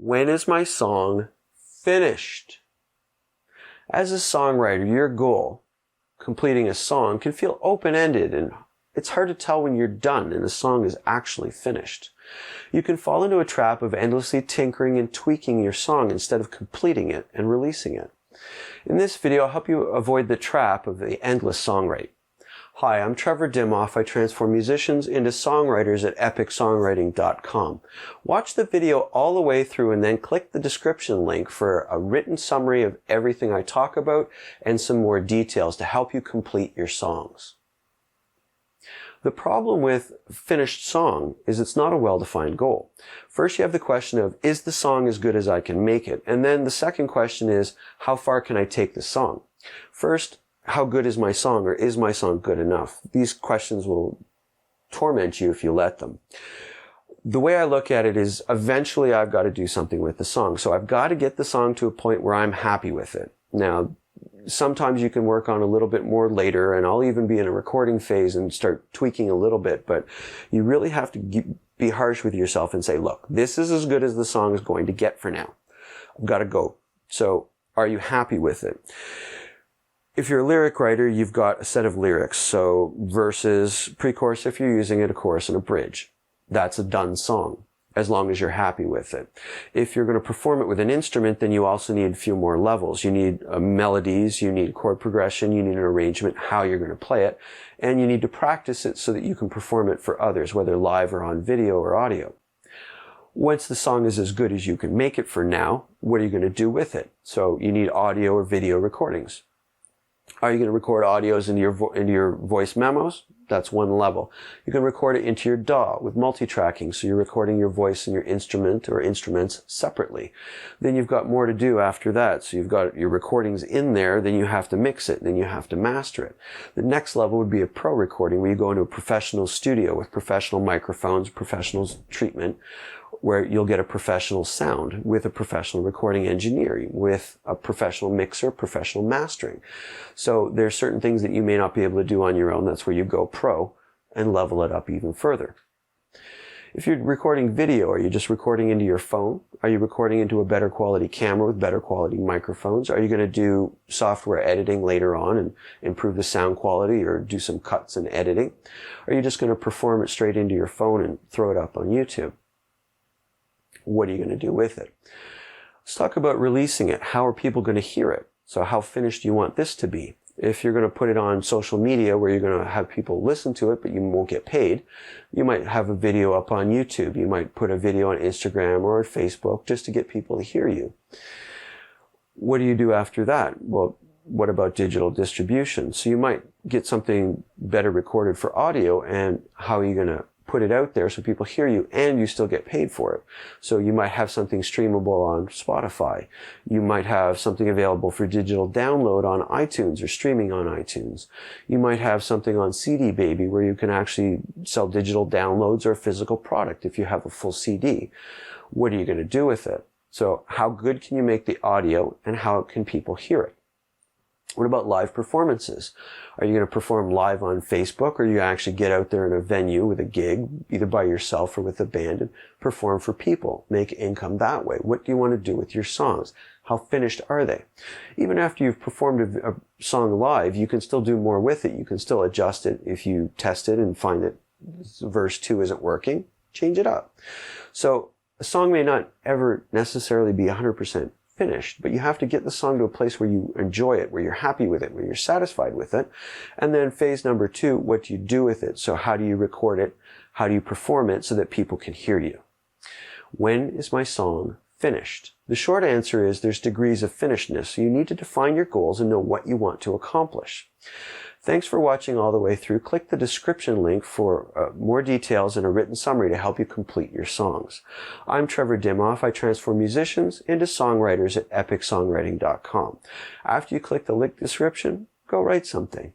When is my song finished? As a songwriter, your goal, completing a song, can feel open-ended, and it's hard to tell when you're done and the song is actually finished. You can fall into a trap of endlessly tinkering and tweaking your song instead of completing it and releasing it. In this video, I'll help you avoid the trap of the endless songwrite. Hi, I'm Trevor Dimoff. I transform musicians into songwriters at epicsongwriting.com. Watch the video all the way through and then click the description link for a written summary of everything I talk about and some more details to help you complete your songs. The problem with finished song is it's not a well-defined goal. First, you have the question of, is the song as good as I can make it? And then the second question is, how far can I take the song? First, how good is my song, or is my song good enough? These questions will torment you if you let them. The way I look at it is, eventually I've got to do something with the song. So I've got to get the song to a point where I'm happy with it. Now, sometimes you can work on a little bit more later, and I'll even be in a recording phase and start tweaking a little bit, but you really have to be harsh with yourself and say, look, this is as good as the song is going to get for now. I've got to go. So are you happy with it? If you're a lyric writer, you've got a set of lyrics. So verses, pre-chorus if you're using it, a chorus, and a bridge. That's a done song, as long as you're happy with it. If you're going to perform it with an instrument, then you also need a few more levels. You need melodies, you need chord progression, you need an arrangement, how you're going to play it, and you need to practice it so that you can perform it for others, whether live or on video or audio. Once the song is as good as you can make it for now, what are you going to do with it? So you need audio or video recordings. Are you going to record audios into your voice memos? That's one level. You can record it into your DAW with multi-tracking, so you're recording your voice and your instrument or instruments separately. Then you've got more to do after that. So you've got your recordings in there, then you have to mix it, then you have to master it. The next level would be a pro recording, where you go into a professional studio with professional microphones, professional treatment, where you'll get a professional sound with a professional recording engineer, with a professional mixer, professional mastering. So there are certain things that you may not be able to do on your own. That's where you go pro and level it up even further. If you're recording video, are you just recording into your phone? Are you recording into a better quality camera with better quality microphones? Are you going to do software editing later on and improve the sound quality, or do some cuts and editing? Are you just going to perform it straight into your phone and throw it up on YouTube? What are you going to do with it? Let's talk about releasing it. How are people going to hear it? So how finished do you want this to be? If you're going to put it on social media where you're going to have people listen to it, but you won't get paid, you might have a video up on YouTube. You might put a video on Instagram or Facebook just to get people to hear you. What do you do after that? Well, what about digital distribution? So you might get something better recorded for audio, and how are you going to put it out there so people hear you and you still get paid for it? So you might have something streamable on Spotify. You might have something available for digital download on iTunes or streaming on iTunes. You might have something on CD Baby where you can actually sell digital downloads or a physical product if you have a full CD. What are you going to do with it? So how good can you make the audio, and how can people hear it? What about live performances? Are you going to perform live on Facebook, or you actually get out there in a venue with a gig, either by yourself or with a band, and perform for people, make income that way? What do you want to do with your songs? How finished are they? Even after you've performed a song live, you can still do more with it. You can still adjust it if you test it and find that verse 2 isn't working. Change it up. So a song may not ever necessarily be 100% finished, but you have to get the song to a place where you enjoy it, where you're happy with it, where you're satisfied with it. And then phase number 2, what do you do with it? So how do you record it? How do you perform it so that people can hear you? When is my song finished? The short answer is there's degrees of finishedness. So you need to define your goals and know what you want to accomplish. Thanks for watching all the way through. Click the description link for more details and a written summary to help you complete your songs. I'm Trevor Dimoff. I transform musicians into songwriters at epicsongwriting.com. After you click the link description, go write something.